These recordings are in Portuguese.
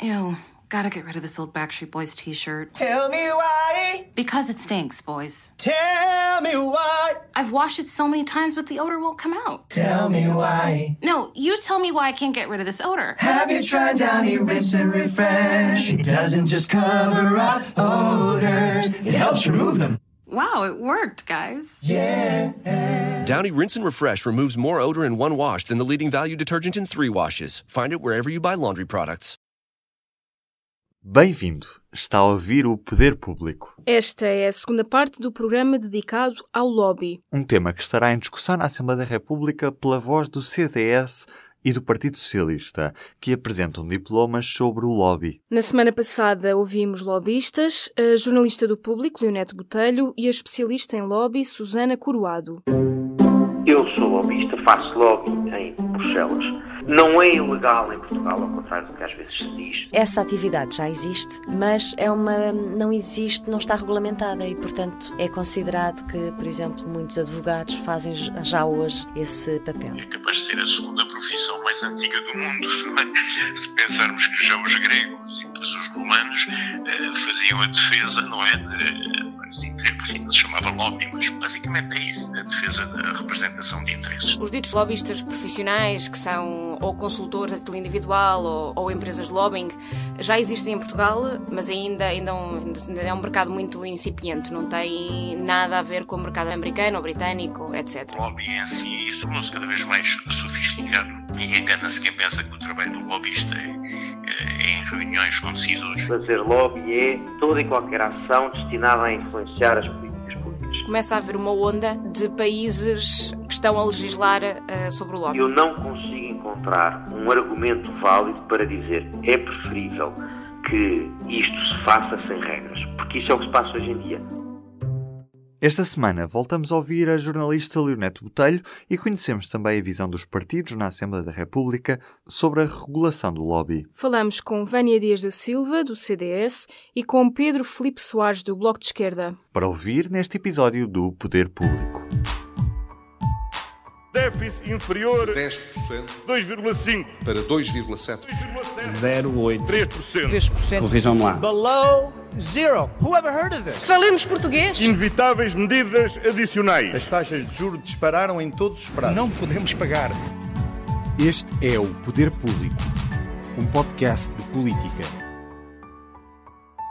Ew, gotta get rid of this old Backstreet Boys t-shirt. Tell me why. Because it stinks, boys. Tell me why. I've washed it so many times, but the odor won't come out. Tell me why. No, you tell me why I can't get rid of this odor. Have you tried Downy Rinse and Refresh? It doesn't just cover up odors, it helps remove them. Wow, it worked, guys. Yeah. Downy Rinse and Refresh removes more odor in one wash than the leading value detergent in 3 washes. Find it wherever you buy laundry products. Bem-vindo! Está a ouvir o Poder Público. Esta é a segunda parte do programa dedicado ao lobby. Um tema que estará em discussão na Assembleia da República pela voz do CDS e do Partido Socialista, que apresentam diplomas sobre o lobby. Na semana passada ouvimos lobistas, a jornalista do Público, Leonete Botelho, e a especialista em lobby, Susana Coroado. Eu sou lobista, faço lobby em Bruxelas. Não é ilegal em Portugal, ao contrário do que às vezes se diz. Essa atividade já existe, mas não está regulamentada e, portanto, é considerado que, por exemplo, muitos advogados fazem já hoje esse papel. É capaz de ser a segunda profissão mais antiga do mundo. Se pensarmos que já os gregos e depois os romanos faziam a defesa, não é? Não se chamava lobby, mas basicamente é isso, a defesa da representação de interesses. Os ditos lobistas profissionais, que são ou consultores a título individual ou empresas de lobbying, já existem em Portugal, mas ainda é um mercado muito incipiente, não tem nada a ver com o mercado americano ou britânico, etc. O lobby em si tornou-se cada vez mais sofisticado e engana-se quem pensa que o trabalho do lobista é em reuniões com decisores. Fazer lobby é toda e qualquer ação destinada a influenciar as políticas públicas. Começa a haver uma onda de países que estão a legislar sobre o lobby. Eu não consigo encontrar um argumento válido para dizer é preferível que isto se faça sem regras, porque isso é o que se passa hoje em dia. Esta semana voltamos a ouvir a jornalista Leonete Botelho e conhecemos também a visão dos partidos na Assembleia da República sobre a regulação do lobby. Falamos com Vânia Dias da Silva, do CDS, e com Pedro Filipe Soares, do Bloco de Esquerda. Para ouvir neste episódio do Poder Público. Déficit inferior 10%, 2,5% para 2,7%, 0,8%, 3%. Corrijam-me lá. Below zero. Who ever heard of this? Falemos português. Inevitáveis medidas adicionais. As taxas de juros dispararam em todos os prazos. Não podemos pagar. Este é o Poder Público, um podcast de política.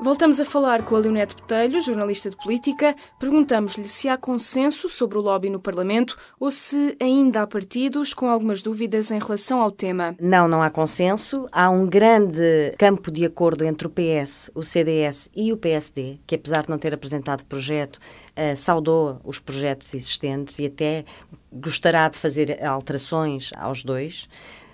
Voltamos a falar com a Leonete Botelho, jornalista de política. Perguntamos-lhe se há consenso sobre o lobby no Parlamento ou se ainda há partidos com algumas dúvidas em relação ao tema. Não há consenso. Há um grande campo de acordo entre o PS, o CDS e o PSD, que apesar de não ter apresentado projeto, saudou os projetos existentes e até gostará de fazer alterações aos dois.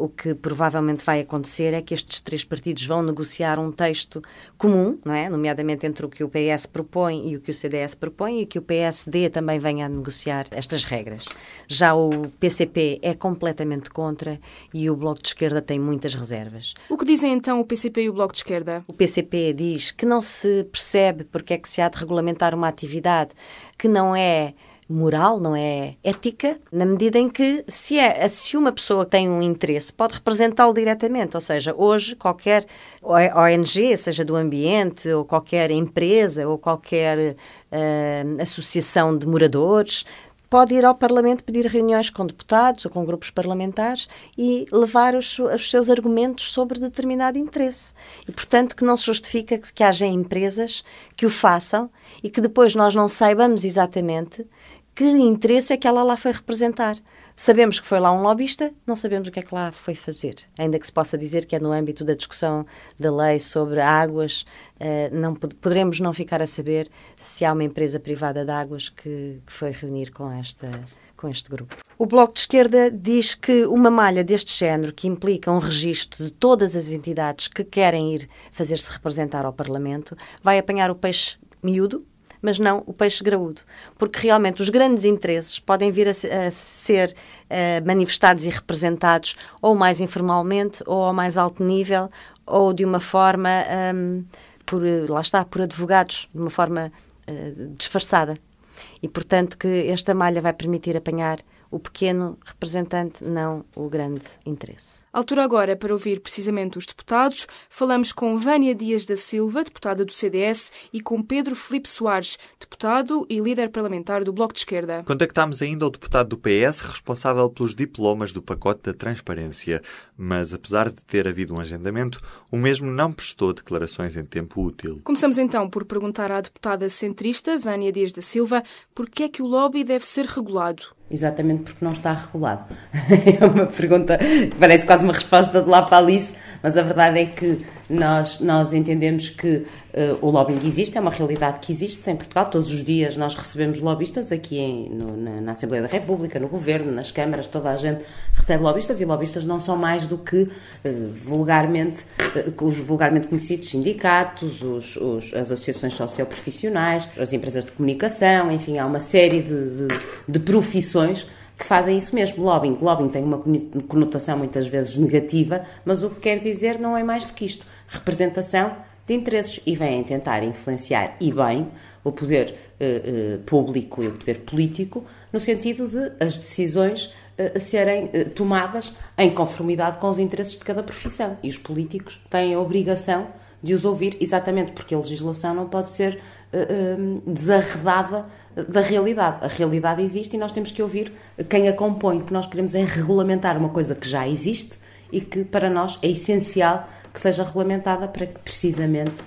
O que provavelmente vai acontecer é que estes 3 partidos vão negociar um texto comum, não é? Nomeadamente entre o que o PS propõe e o que o CDS propõe, e que o PSD também venha a negociar estas regras. Já o PCP é completamente contra e o Bloco de Esquerda tem muitas reservas. O que dizem então o PCP e o Bloco de Esquerda? O PCP diz que não se percebe porque é que se há de regulamentar uma atividade que não é moral, não é ética, na medida em que se uma pessoa tem um interesse, pode representá-lo diretamente, ou seja, hoje qualquer ONG, seja do ambiente, ou qualquer empresa, ou qualquer associação de moradores, pode ir ao Parlamento pedir reuniões com deputados ou com grupos parlamentares e levar os seus argumentos sobre determinado interesse. E, portanto, que não se justifica que haja empresas que o façam e que depois nós não saibamos exatamente que interesse é que ela lá foi representar. Sabemos que foi lá um lobista, não sabemos o que é que lá foi fazer. Ainda que se possa dizer que é no âmbito da discussão da lei sobre águas, poderemos não ficar a saber se há uma empresa privada de águas que foi reunir com este grupo. O Bloco de Esquerda diz que uma malha deste género, que implica um registro de todas as entidades que querem ir fazer-se representar ao Parlamento, vai apanhar o peixe miúdo, mas não o peixe graúdo, porque realmente os grandes interesses podem vir a ser manifestados e representados ou mais informalmente ou ao mais alto nível ou de uma forma, por advogados, de uma forma disfarçada. E, portanto, que esta malha vai permitir apanhar o pequeno representante, não o grande interesse. Altura agora para ouvir precisamente os deputados. Falamos com Vânia Dias da Silva, deputada do CDS, e com Pedro Filipe Soares, deputado e líder parlamentar do Bloco de Esquerda. Contactámos ainda o deputado do PS, responsável pelos diplomas do pacote da transparência, mas apesar de ter havido um agendamento, o mesmo não prestou declarações em tempo útil. Começamos então por perguntar à deputada centrista, Vânia Dias da Silva, por que é que o lobby deve ser regulado? Exatamente porque não está regulado. É uma pergunta que parece quase uma resposta de lá para Alice, mas a verdade é que nós entendemos que o lobbying existe, é uma realidade que existe em Portugal. Todos os dias nós recebemos lobistas aqui na Assembleia da República, no Governo, nas câmaras, toda a gente recebe lobistas, e lobistas não são mais do que os vulgarmente conhecidos sindicatos, as associações socioprofissionais, as empresas de comunicação, enfim, há uma série de profissões que fazem isso mesmo, lobbying. Lobbying tem uma conotação muitas vezes negativa, mas o que quer dizer não é mais do que isto. Representação de interesses, e vêm tentar influenciar, e bem, o poder público e o poder político, no sentido de as decisões serem tomadas em conformidade com os interesses de cada profissão. E os políticos têm a obrigação de os ouvir, exatamente porque a legislação não pode ser desarredada da realidade. A realidade existe e nós temos que ouvir quem a compõe. O que nós queremos é regulamentar uma coisa que já existe e que para nós é essencial que seja regulamentada para que precisamente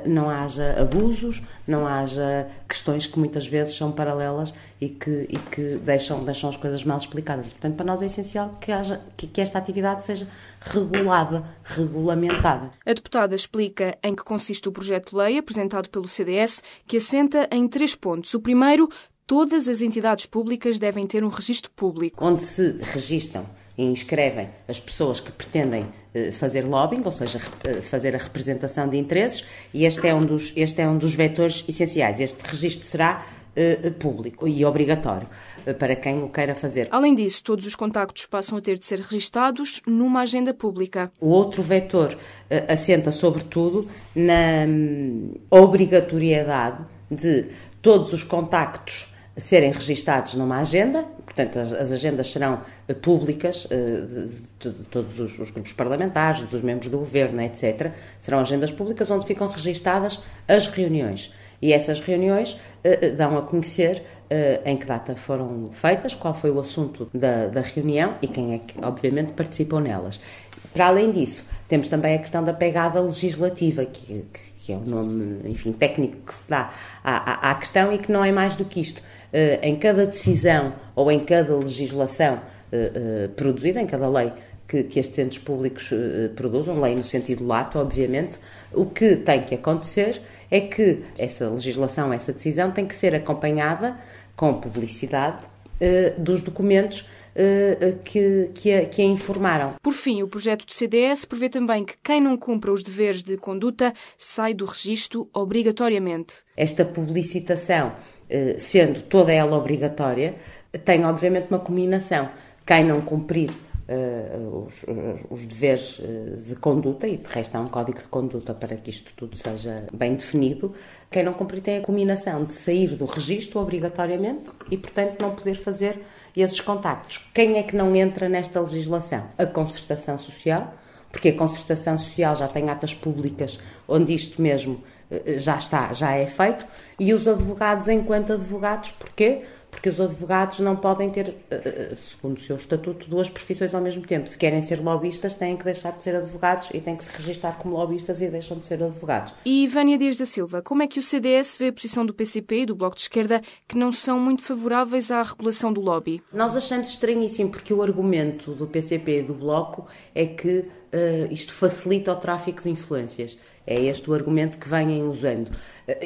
não haja abusos, não haja questões que muitas vezes são paralelas e que deixam as coisas mal explicadas. Portanto, para nós é essencial que esta atividade seja regulamentada. A deputada explica em que consiste o projeto de lei apresentado pelo CDS, que assenta em 3 pontos. O primeiro, todas as entidades públicas devem ter um registro público. Onde se registam e inscrevem as pessoas que pretendem fazer lobbying, ou seja, fazer a representação de interesses, e este é um dos vetores essenciais. Este registro será público e obrigatório para quem o queira fazer. Além disso, todos os contactos passam a ter de ser registados numa agenda pública. O outro vetor assenta, sobretudo, na obrigatoriedade de todos os contactos serem registados numa agenda. Portanto, as agendas serão públicas de todos os grupos parlamentares, dos membros do governo, etc. Serão agendas públicas onde ficam registadas as reuniões. E essas reuniões dão a conhecer em que data foram feitas, qual foi o assunto da reunião e quem é que, obviamente, participou nelas. Para além disso, temos também a questão da pegada legislativa, que é o nome, enfim, técnico que se dá à questão e que não é mais do que isto. Em cada decisão ou em cada legislação produzida, em cada lei que estes entes públicos produzam, lei no sentido lato, obviamente, o que tem que acontecer é que essa legislação, essa decisão tem que ser acompanhada com publicidade dos documentos que a informaram. Por fim, o projeto do CDS prevê também que quem não cumpra os deveres de conduta sai do registro obrigatoriamente. Esta publicitação, sendo toda ela obrigatória, tem obviamente uma combinação. Quem não cumprir os deveres de conduta, e de resto há um código de conduta para que isto tudo seja bem definido, quem não cumprir tem a combinação de sair do registro obrigatoriamente e, portanto, não poder fazer esses contactos. Quem é que não entra nesta legislação? A concertação social, porque a concertação social já tem atas públicas onde isto mesmo já é feito, e os advogados enquanto advogados. Porquê? Porque os advogados não podem ter, segundo o seu estatuto, 2 profissões ao mesmo tempo. Se querem ser lobistas, têm que deixar de ser advogados e têm que se registrar como lobistas e deixam de ser advogados. E Vânia Dias da Silva, como é que o CDS vê a posição do PCP e do Bloco de Esquerda, que não são muito favoráveis à regulação do lobby? Nós achamos estranhíssimo, porque o argumento do PCP e do Bloco é que isto facilita o tráfico de influências. É este o argumento que vêm usando.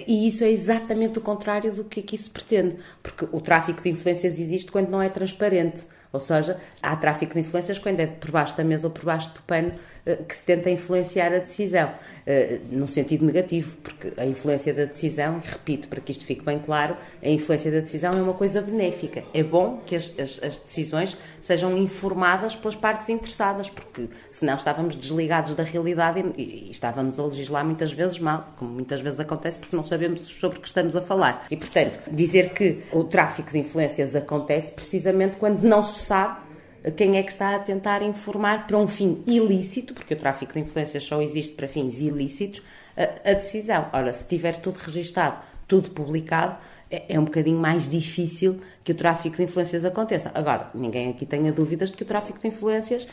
E isso é exatamente o contrário do que aqui se pretende, porque o tráfico de influências existe quando não é transparente. Ou seja, há tráfico de influências quando é por baixo da mesa ou por baixo do pano que se tenta influenciar a decisão, num sentido negativo, porque a influência da decisão, e repito, para que isto fique bem claro, a influência da decisão é uma coisa benéfica. É bom que as decisões sejam informadas pelas partes interessadas, porque senão estávamos desligados da realidade e estávamos a legislar muitas vezes mal, como muitas vezes acontece, porque não sabemos sobre o que estamos a falar. E, portanto, dizer que o tráfico de influências acontece precisamente quando não se sabe quem é que está a tentar informar para um fim ilícito, porque o tráfico de influências só existe para fins ilícitos, a decisão. Ora, se tiver tudo registado, tudo publicado, é um bocadinho mais difícil que o tráfico de influências aconteça. Agora, ninguém aqui tenha dúvidas de que o tráfico de influências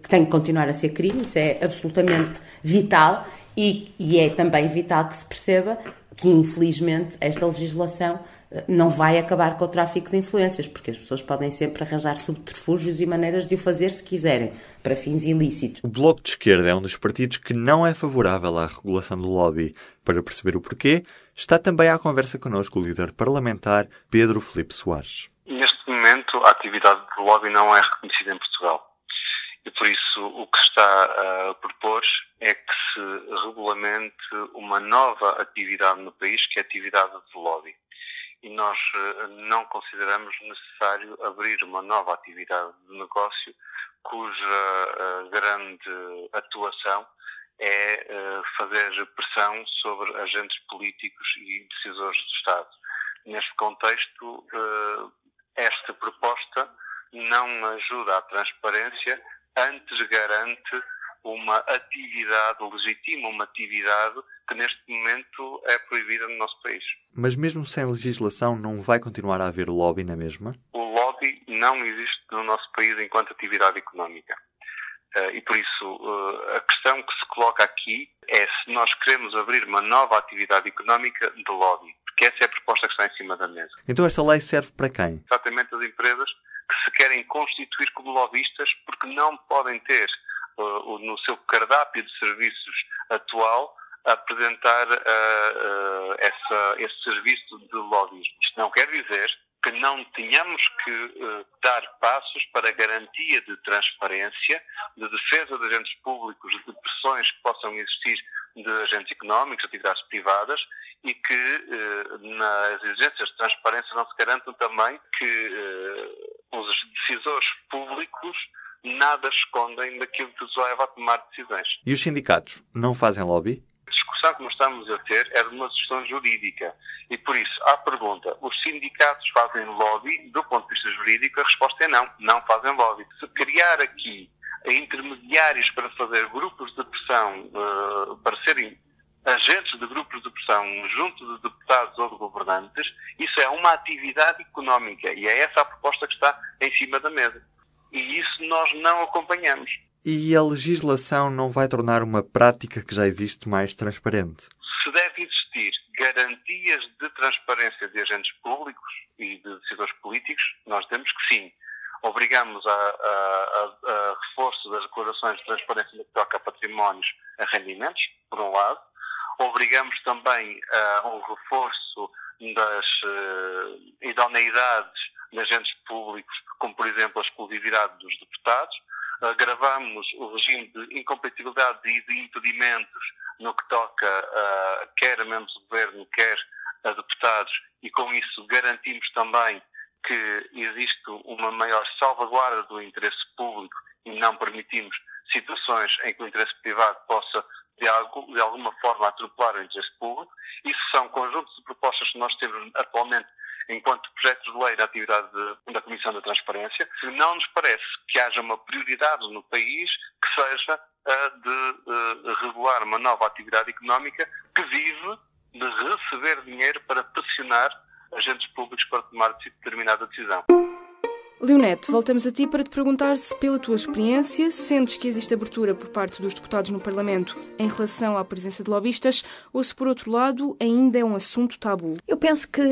que tem que continuar a ser crime, isso é absolutamente vital e é também vital que se perceba que, infelizmente, esta legislação não vai acabar com o tráfico de influências, porque as pessoas podem sempre arranjar subterfúgios e maneiras de o fazer se quiserem, para fins ilícitos. O Bloco de Esquerda é um dos partidos que não é favorável à regulação do lobby. Para perceber o porquê, está também à conversa connosco o líder parlamentar Pedro Filipe Soares. Neste momento, a atividade do lobby não é reconhecida em Portugal. E por isso o que se está a propor é que se regulamente uma nova atividade no país, que é a atividade do lobby. E nós não consideramos necessário abrir uma nova atividade de negócio cuja grande atuação é fazer pressão sobre agentes políticos e decisores do Estado. Neste contexto, esta proposta não ajuda à transparência, antes garante uma atividade, legitima uma atividade que neste momento é proibida no nosso país. Mas mesmo sem legislação não vai continuar a haver lobby na mesma? O lobby não existe no nosso país enquanto atividade económica. E por isso a questão que se coloca aqui é se nós queremos abrir uma nova atividade económica de lobby, porque essa é a proposta que está em cima da mesa. Então esta lei serve para quem? Exatamente as empresas que se querem constituir como lobistas porque não podem ter no seu cardápio de serviços atual apresentar esse serviço de lobbyismo. Isto não quer dizer que não tenhamos que dar passos para a garantia de transparência, de defesa de agentes públicos, de pressões que possam existir de agentes económicos, atividades privadas, e que nas exigências de transparência não se garantam também que os decisores públicos nada escondem daquilo que os leva a tomar decisões. E os sindicatos não fazem lobby? A discussão que nós estamos a ter é de uma discussão jurídica. E por isso, à pergunta, os sindicatos fazem lobby? Do ponto de vista jurídico, a resposta é não. Não fazem lobby. Se criar aqui intermediários para fazer grupos de pressão, para serem agentes de grupos de pressão junto de deputados ou de governantes, isso é uma atividade económica. E é essa a proposta que está em cima da mesa. E isso nós não acompanhamos. E a legislação não vai tornar uma prática que já existe mais transparente? Se deve existir garantias de transparência de agentes públicos e de decisores políticos, nós dizemos que sim. Obrigamos a reforço das declarações de transparência no que toca a patrimónios, a rendimentos, por um lado. Obrigamos também a um reforço das idoneidades de agentes públicos, como por exemplo a exclusividade dos deputados. Agravamos o regime de incompatibilidade e de impedimentos no que toca quer a membros do governo, quer a deputados, e com isso garantimos também que existe uma maior salvaguarda do interesse público e não permitimos situações em que o interesse privado possa de alguma forma atropelar o interesse público. Isso são conjuntos de propostas que nós temos atualmente enquanto projetos de lei da atividade da Comissão da Transparência. Não nos parece que haja uma prioridade no país que seja a de regular uma nova atividade económica que vive de receber dinheiro para pressionar agentes públicos para tomar determinada decisão. Leonete, voltamos a ti para te perguntar se, pela tua experiência, sentes que existe abertura por parte dos deputados no Parlamento em relação à presença de lobistas ou se, por outro lado, ainda é um assunto tabu? Eu penso que,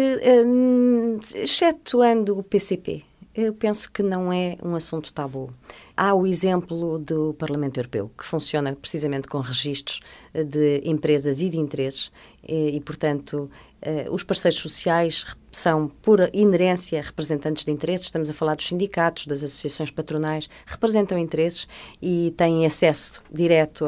excetuando o PCP, eu penso que não é um assunto tabu. Há o exemplo do Parlamento Europeu, que funciona precisamente com registros de empresas e de interesses e portanto, os parceiros sociais são, por inerência, representantes de interesses. Estamos a falar dos sindicatos, das associações patronais, representam interesses e têm acesso direto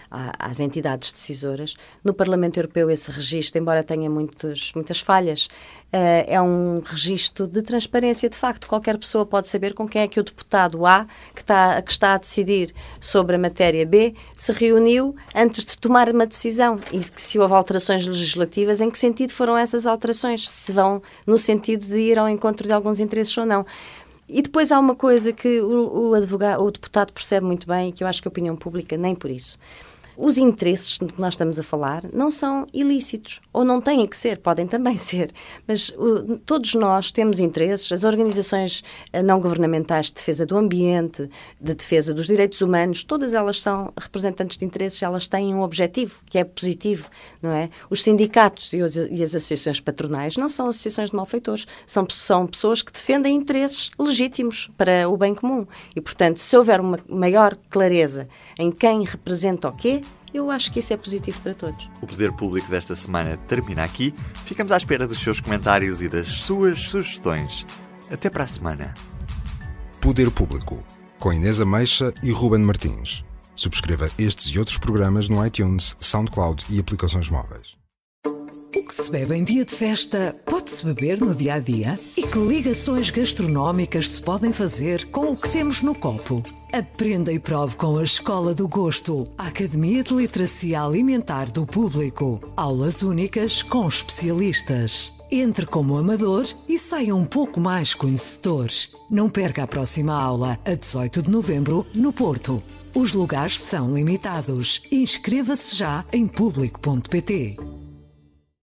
às entidades decisoras. No Parlamento Europeu, esse registro, embora tenha muitas falhas, é um registro de transparência. De facto, qualquer pessoa pode saber com quem é que o deputado A, que está a decidir sobre a matéria B, se reuniu antes de tomar uma decisão e que se houve alterações legislativas, em que sentido foram essas alterações, se vão no sentido de ir ao encontro de alguns interesses ou não. E depois há uma coisa que o deputado percebe muito bem e que eu acho que a opinião pública nem por isso. Os interesses de que nós estamos a falar não são ilícitos, ou não têm que ser, podem também ser, mas todos nós temos interesses. As organizações não governamentais de defesa do ambiente, de defesa dos direitos humanos, todas elas são representantes de interesses, elas têm um objetivo que é positivo, não é? Os sindicatos e as associações patronais não são associações de malfeitores, são pessoas que defendem interesses legítimos para o bem comum e, portanto, se houver uma maior clareza em quem representa o quê, eu acho que isso é positivo para todos. O Poder Público desta semana termina aqui. Ficamos à espera dos seus comentários e das suas sugestões. Até para a semana. Poder Público, com Inês Ameixa e Ruben Martins. Subscreva estes e outros programas no iTunes, SoundCloud e aplicações móveis. O que se bebe em dia de festa, pode-se beber no dia-a-dia? E que ligações gastronómicas se podem fazer com o que temos no copo? Aprenda e prove com a Escola do Gosto, a Academia de Literacia Alimentar do Público. Aulas únicas com especialistas. Entre como amador e saia um pouco mais conhecedor. Não perca a próxima aula, a 18 de novembro, no Porto. Os lugares são limitados. Inscreva-se já em público.pt.